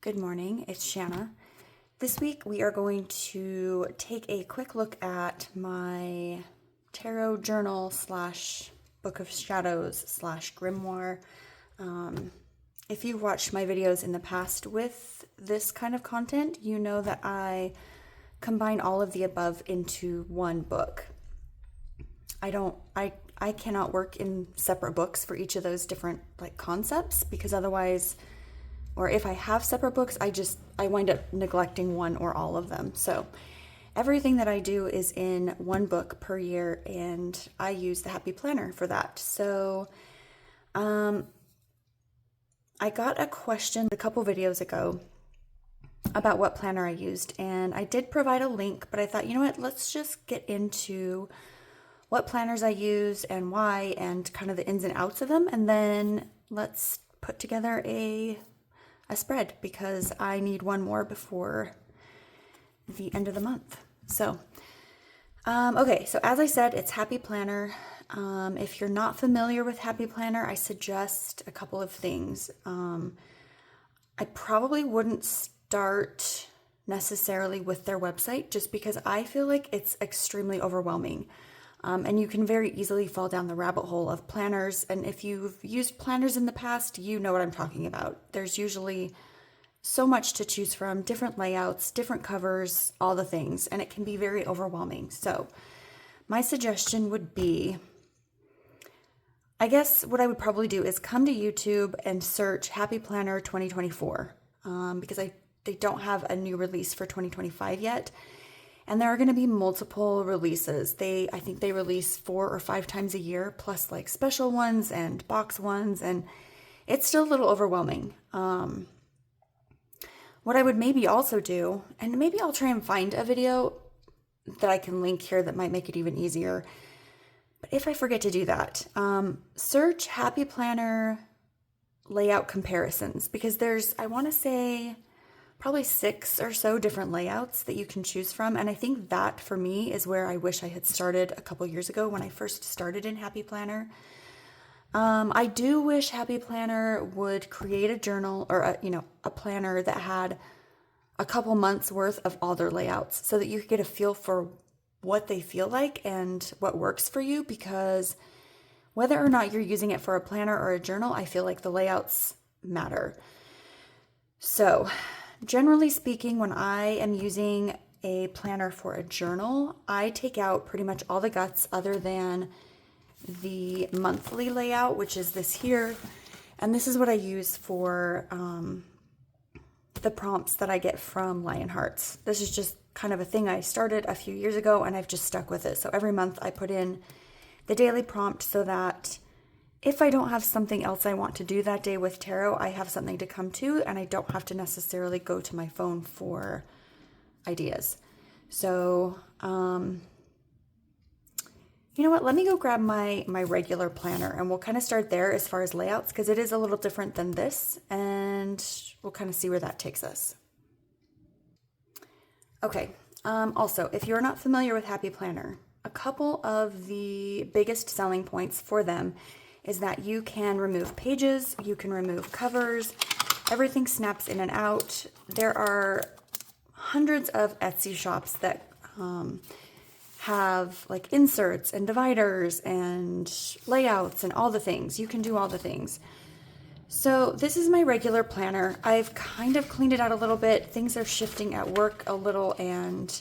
Good morning, it's Shanna. This week we are going to take a quick look at my tarot journal slash book of shadows slash grimoire. If you've watched my videos in the past with this kind of content, you know that I combine all of the above into one book. I cannot work in separate books for each of those different concepts, because otherwise, or if I have separate books, I wind up neglecting one or all of them. So everything that I do is in one book per year, and I use the Happy Planner for that. So I got a question a couple videos ago about what planner I used, and I did provide a link, but I thought, you know what, let's just get into what planners I use and why, and kind of the ins and outs of them, and then let's put together a spread, because I need one more before the end of the month. So, okay, so as I said, it's Happy Planner. If you're not familiar with Happy Planner, I suggest a couple of things. I probably wouldn't start necessarily with their website, just because I feel like it's extremely overwhelming. And you can very easily fall down the rabbit hole of planners. And if you've used planners in the past, you know what I'm talking about. There's usually so much to choose from, different layouts, different covers, all the things, and it can be very overwhelming. So my suggestion would be, I guess what I would probably do is come to YouTube and search Happy Planner 2024, because they don't have a new release for 2025 yet. And there are going to be multiple releases. I think they release 4 or 5 times a year, plus like special ones and box ones, and it's still a little overwhelming. What I would maybe also do, and maybe I'll try and find a video that I can link here that might make it even easier. But if I forget to do that, search Happy Planner layout comparisons, because there's, I want to say, probably 6 or so different layouts that you can choose from. And I think that for me is where I wish I had started a couple years ago when I first started in Happy Planner. I do wish Happy Planner would create a journal or a planner that had a couple months worth of all their layouts, so that you could get a feel for what they feel like and what works for you, because whether or not you're using it for a planner or a journal, I feel like the layouts matter. So generally speaking, when I am using a planner for a journal, I take out pretty much all the guts other than the monthly layout, which is this here. And this is what I use for the prompts that I get from Lionhearts. This is just kind of a thing I started a few years ago, and I've just stuck with it. So every month I put in the daily prompt, so that if I don't have something else I want to do that day with tarot, I have something to come to, and I don't have to necessarily go to my phone for ideas. So, you know what? Let me go grab my regular planner, and we'll kind of start there as far as layouts, because it is a little different than this, and we'll kind of see where that takes us. Okay. Also, if you're not familiar with Happy Planner, a couple of the biggest selling points for them is that you can remove pages, you can remove covers, everything snaps in and out. There are hundreds of Etsy shops that have like inserts and dividers and layouts and all the things. You can do all the things. So this is my regular planner. I've kind of cleaned it out a little bit. Things are shifting at work a little, and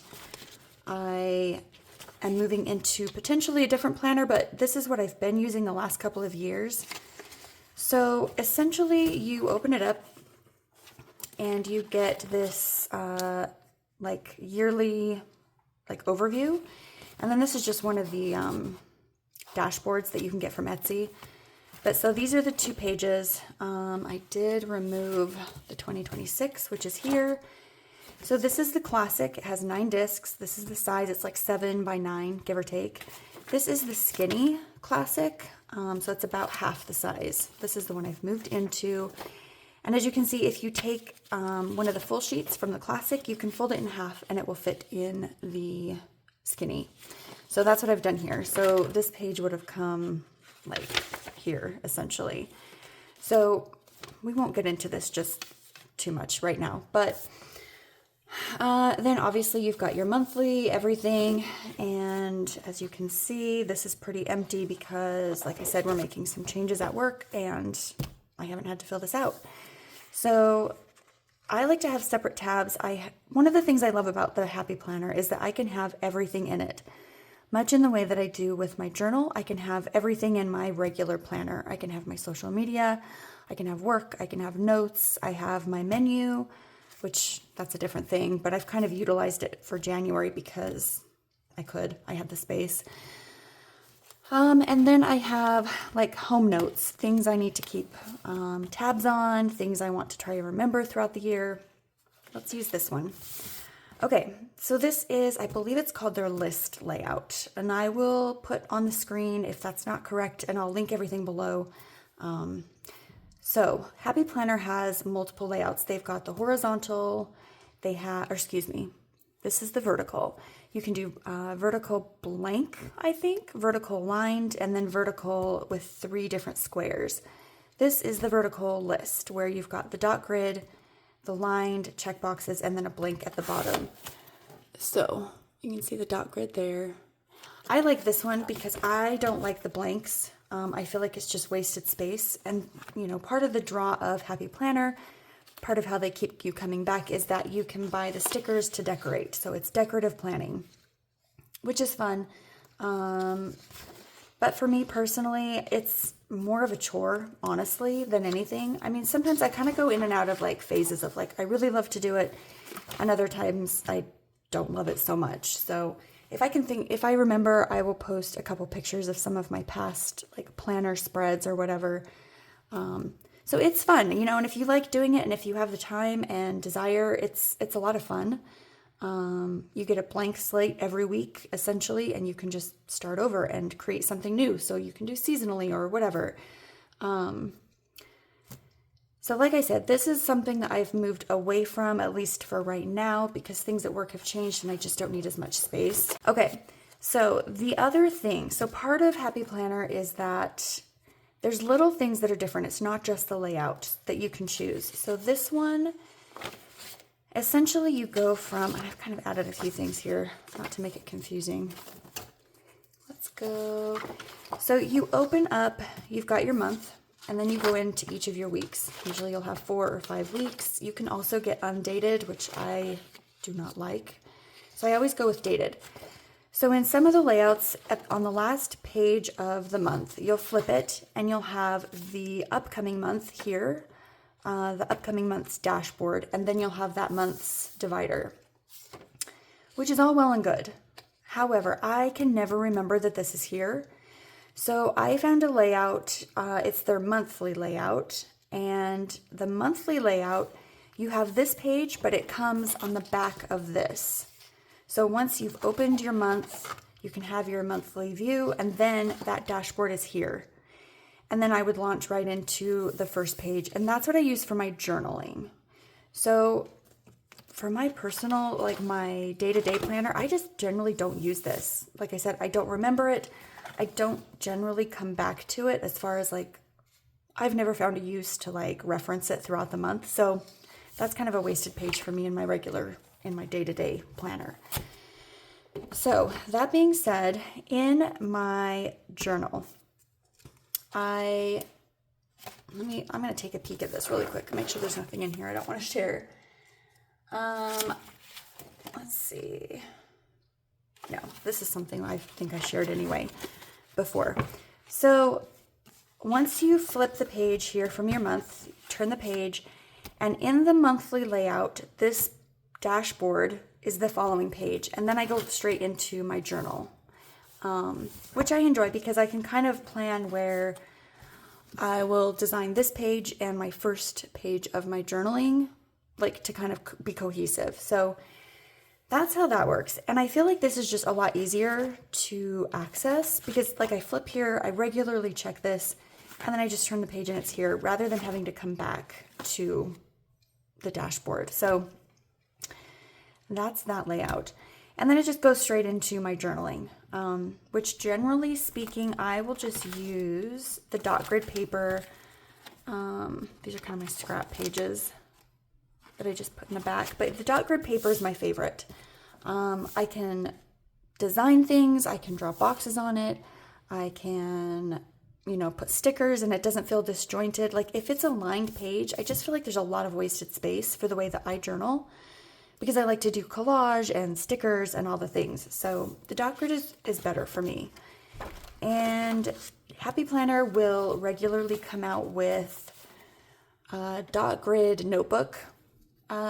I am moving into potentially a different planner, but this is what I've been using the last couple of years. So essentially you open it up and you get this like yearly overview. And then this is just one of the dashboards that you can get from Etsy. But so these are the 2 pages. I did remove the 2026, which is here. So this is the classic. It has 9 discs. This is the size. It's like 7 by 9, give or take. This is the skinny classic. So it's about half the size. This is the one I've moved into. And as you can see, if you take one of the full sheets from the classic, you can fold it in half and it will fit in the skinny. So that's what I've done here. So this page would have come like here, essentially. So we won't get into this just too much right now, but then obviously you've got your monthly everything, and as you can see, this is pretty empty because, like I said, we're making some changes at work and I haven't had to fill this out. So I like to have separate tabs. One of the things I love about the Happy Planner is that I can have everything in it. Much in the way that I do with my journal, I can have everything in my regular planner. I can have my social media, I can have work, I can have notes, I have my menu, which that's a different thing, but I've kind of utilized it for January because I had the space. And then I have like home notes, things I need to keep tabs on, things I want to try and remember throughout the year. Let's use this one. Okay, so this is, I believe it's called their list layout, and I will put on the screen if that's not correct, and I'll link everything below. So Happy Planner has multiple layouts. They've got the horizontal, this is the vertical. You can do vertical blank, I think, vertical lined, and then vertical with 3 different squares. This is the vertical list where you've got the dot grid, the lined check boxes, and then a blank at the bottom. So you can see the dot grid there. I like this one because I don't like the blanks. I feel like it's just wasted space. And, you know, part of the draw of Happy Planner, part of how they keep you coming back is that you can buy the stickers to decorate. So it's decorative planning, which is fun. But for me personally, it's more of a chore, honestly, than anything. I mean, sometimes I kind of go in and out of like phases of like, I really love to do it. And other times I don't love it so much. So if I remember, I will post a couple pictures of some of my past like planner spreads or whatever. So it's fun, you know, and if you like doing it and if you have the time and desire, it's a lot of fun. You get a blank slate every week, essentially, and you can just start over and create something new. So you can do seasonally or whatever. So like I said, this is something that I've moved away from, at least for right now, because things at work have changed and I just don't need as much space. Okay, so the other thing, so part of Happy Planner is that there's little things that are different. It's not just the layout that you can choose. So this one, essentially you go from, I've kind of added a few things here, not to make it confusing. Let's go. So you open up, you've got your month, and then you go into each of your weeks. Usually you'll have 4 or 5 weeks. You can also get undated, which I do not like. So I always go with dated. So in some of the layouts, on the last page of the month, you'll flip it and you'll have the upcoming month here, the upcoming month's dashboard, and then you'll have that month's divider, which is all well and good. However, I can never remember that this is here. So I found a layout, it's their monthly layout, and the monthly layout, you have this page, but it comes on the back of this. So once you've opened your month, you can have your monthly view, and then that dashboard is here. And then I would launch right into the first page, and that's what I use for my journaling. So for my personal, like my day-to-day planner, I just generally don't use this. Like I said, I don't remember it. I don't generally come back to it as far as like, I've never found a use to like reference it throughout the month. So that's kind of a wasted page for me in my day-to-day planner. So that being said, in my journal, I'm going to take a peek at this really quick, make sure there's nothing in here I don't want to share. Let's see. No, this is something I think I shared anyway before. So once you flip the page here from your month, turn the page, and in the monthly layout, this dashboard is the following page. And then I go straight into my journal, which I enjoy because I can kind of plan where I will design this page and my first page of my journaling, like to kind of be cohesive. So that's how that works. And I feel like this is just a lot easier to access because like I flip here, I regularly check this, and then I just turn the page and it's here rather than having to come back to the dashboard. So that's that layout. And then it just goes straight into my journaling, which generally speaking, I will just use the dot grid paper. These are kind of my scrap pages that I just put in the back, but the dot grid paper is my favorite. I can design things, I can draw boxes on it, I can, you know, put stickers and it doesn't feel disjointed. Like if it's a lined page, I just feel like there's a lot of wasted space for the way that I journal, because I like to do collage and stickers and all the things. So the dot grid is better for me. And Happy Planner will regularly come out with dot grid notebook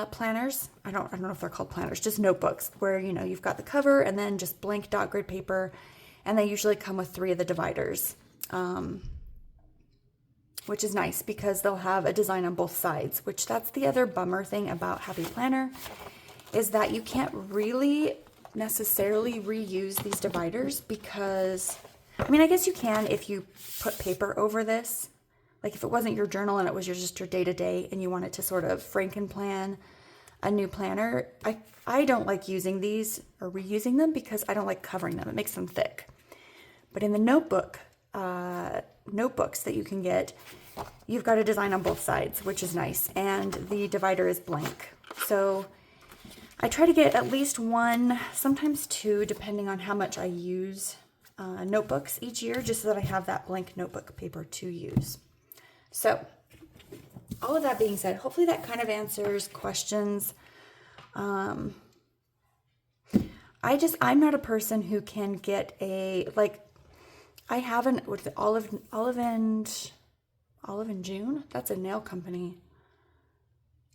planners. I don't know if they're called planners, just notebooks where, you know, you've got the cover and then just blank dot grid paper. And they usually come with 3 of the dividers, which is nice because they'll have a design on both sides, which that's the other bummer thing about Happy Planner, is that you can't really necessarily reuse these dividers because, I mean, I guess you can if you put paper over this. Like if it wasn't your journal and it was just your day-to-day and you wanted to sort of Franken-plan a new planner, I don't like using these or reusing them because I don't like covering them. It makes them thick. But in the notebooks that you can get, you've got a design on both sides, which is nice. And the divider is blank. So I try to get at least 1, sometimes 2, depending on how much I use notebooks each year, just so that I have that blank notebook paper to use. So all of that being said, hopefully that kind of answers questions. I'm not a person who can get a, like, I have an, what's it, Olive and June? That's a nail company.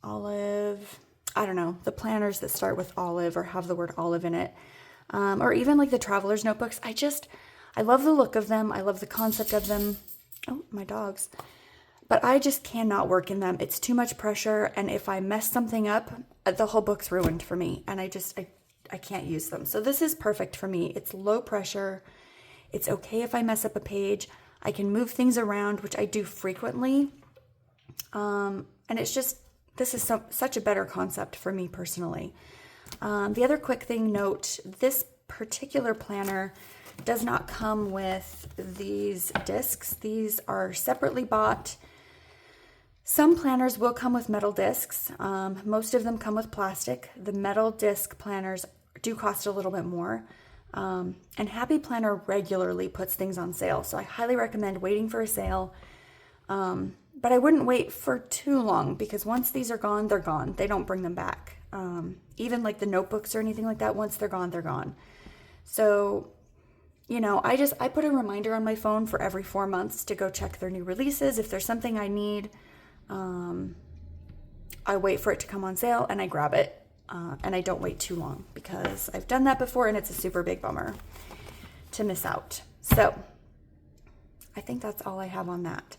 Olive, I don't know, the planners that start with olive or have the word olive in it. Or even like the traveler's notebooks. I love the look of them. I love the concept of them. Oh, my dogs. But I just cannot work in them. It's too much pressure. And if I mess something up, the whole book's ruined for me. And I can't use them. So this is perfect for me. It's low pressure. It's okay if I mess up a page. I can move things around, which I do frequently. And it's just, this is such a better concept for me personally. The other quick thing, note, this particular planner does not come with these discs. These are separately bought. Some planners will come with metal discs. Most of them come with plastic. The metal disc planners do cost a little bit more. And Happy Planner regularly puts things on sale. So I highly recommend waiting for a sale. But I wouldn't wait for too long because once these are gone, they're gone. They don't bring them back. Even like the notebooks or anything like that, once they're gone, they're gone. So, you know, I put a reminder on my phone for every 4 months to go check their new releases. If there's something I need, I wait for it to come on sale and I grab it. And I don't wait too long because I've done that before and it's a super big bummer to miss out. So I think that's all I have on that.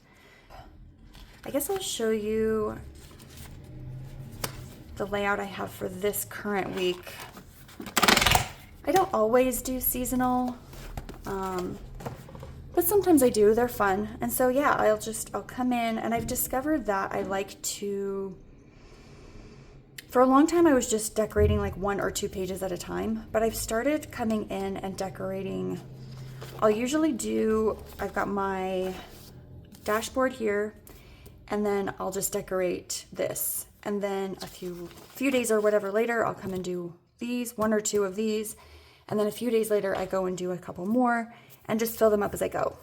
I guess I'll show you the layout I have for this current week. I don't always do seasonal, but sometimes I do. They're fun. And so yeah, I'll come in, and I've discovered that I like to, for a long time I was just decorating like 1 or 2 pages at a time, but I've started coming in and decorating. I'll usually I've got my dashboard here, and then I'll just decorate this. And then a few days or whatever later, I'll come and do these, 1 or 2 of these. And then a few days later, I go and do a couple more and just fill them up as I go.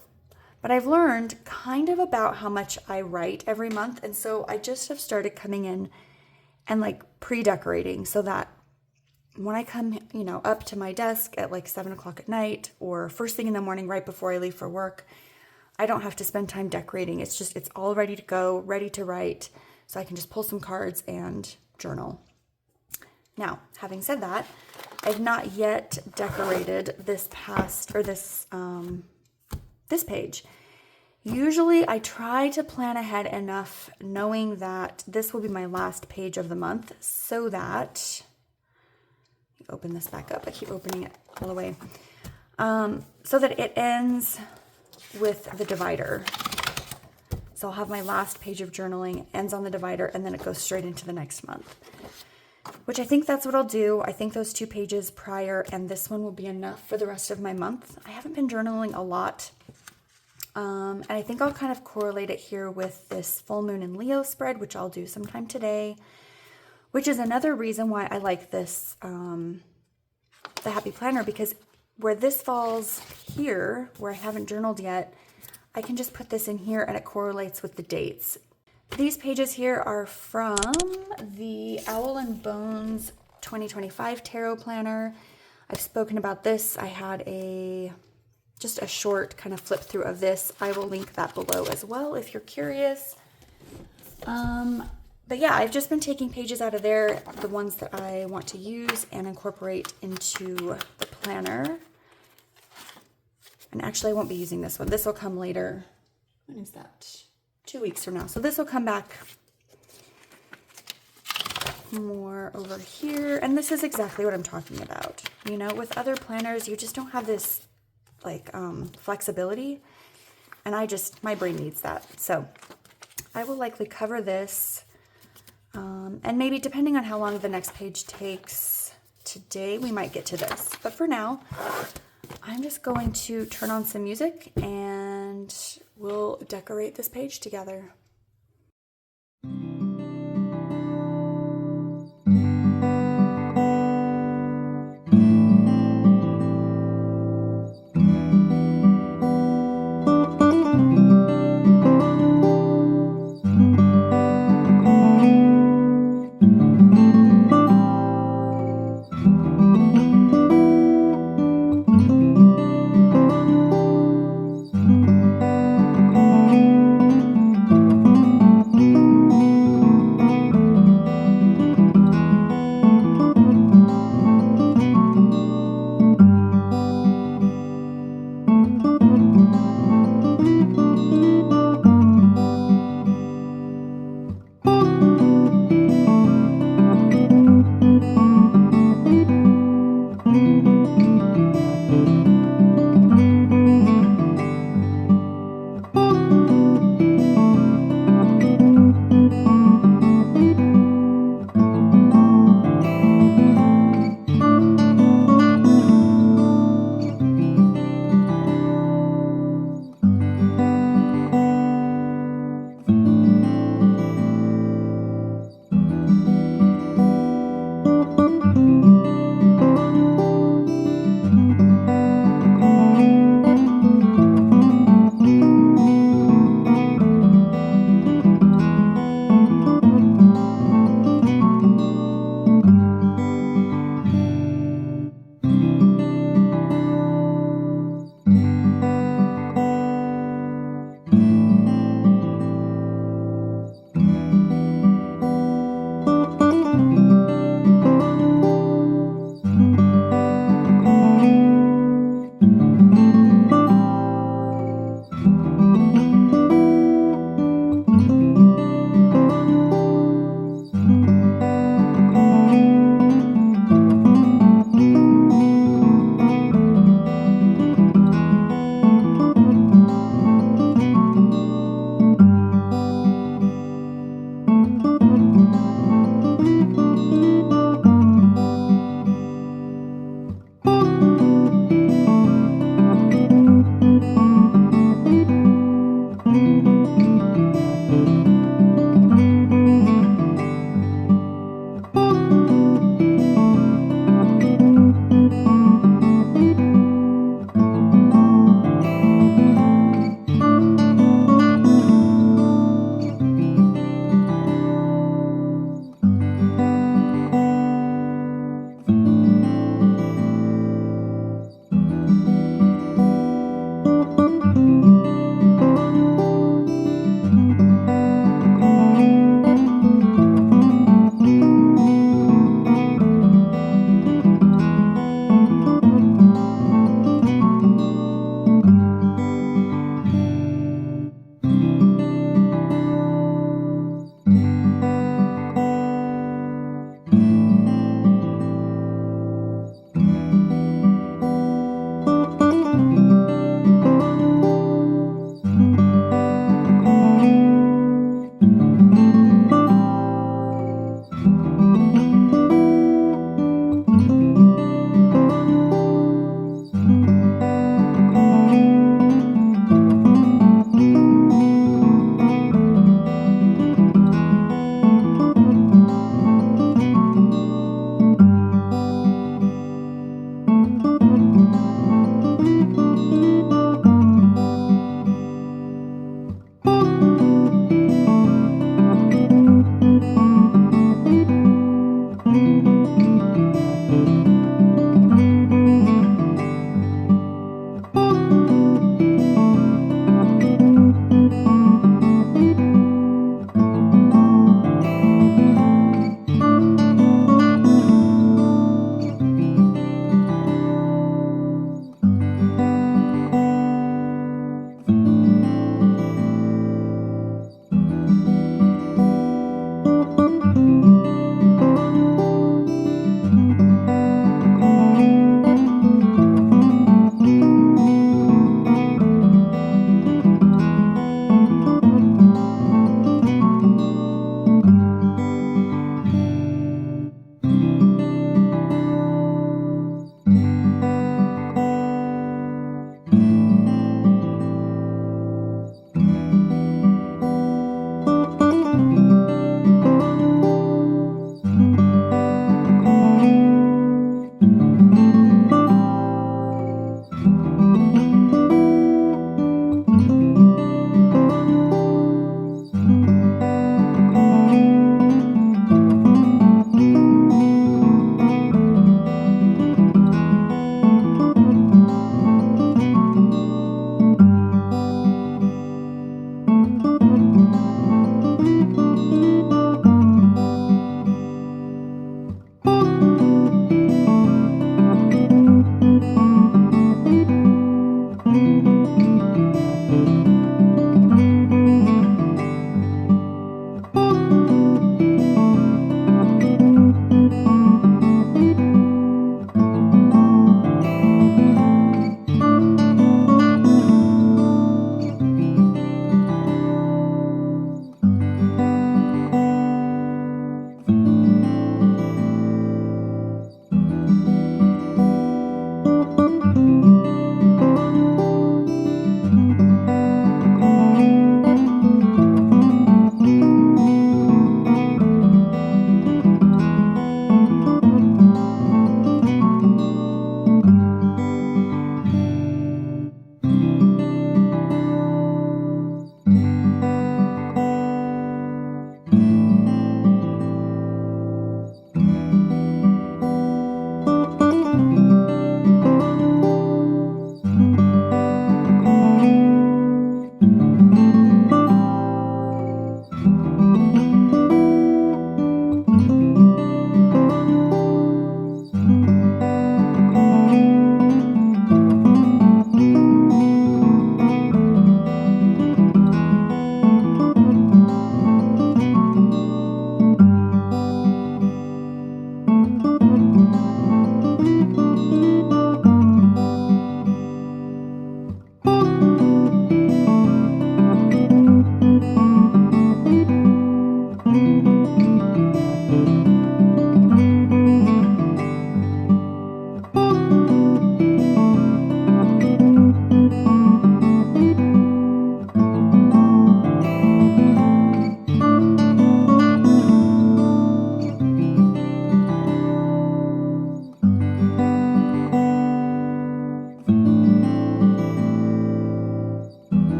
But I've learned kind of about how much I write every month. And so I just have started coming in and like pre-decorating so that when I come, you know, up to my desk at like 7 o'clock at night or first thing in the morning right before I leave for work, I don't have to spend time decorating. It's all ready to go, ready to write. So I can just pull some cards and journal. Now, having said that, I've not yet decorated this page. Usually I try to plan ahead enough knowing that this will be my last page of the month so that, open this back up, I keep opening it all the way, so that it ends with the divider. So I'll have my last page of journaling ends on the divider and then it goes straight into the next month. which I think that's what I'll do. I think those 2 pages prior and this one will be enough for the rest of my month. I haven't been journaling a lot. And I think I'll kind of correlate it here with this full moon in Leo spread, which I'll do sometime today, which is another reason why I like this, the Happy Planner, because where this falls here, where I haven't journaled yet, I can just put this in here and it correlates with the dates. These pages here are from the Owl and Bones 2025 Tarot Planner. I've spoken about this. I had just a short kind of flip through of this. I will link that below as well if you're curious. But yeah, I've just been taking pages out of there, the ones that I want to use and incorporate into the planner. And actually I won't be using this one. This will come later. When is that? 2 weeks from now. So this will come back more over here. And this is exactly what I'm talking about. You know, with other planners, you just don't have this like flexibility, and my brain needs that. So I will likely cover this, and maybe depending on how long the next page takes today, we might get to this. But for now, I'm just going to turn on some music and we'll decorate this page together.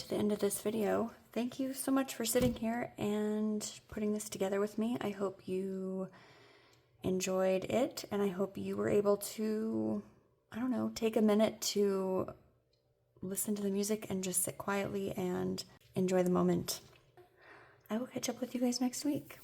to the end of this video. Thank you so much for sitting here and putting this together with me. I hope you enjoyed it, and I hope you were able to, I don't know, take a minute to listen to the music and just sit quietly and enjoy the moment. I will catch up with you guys next week.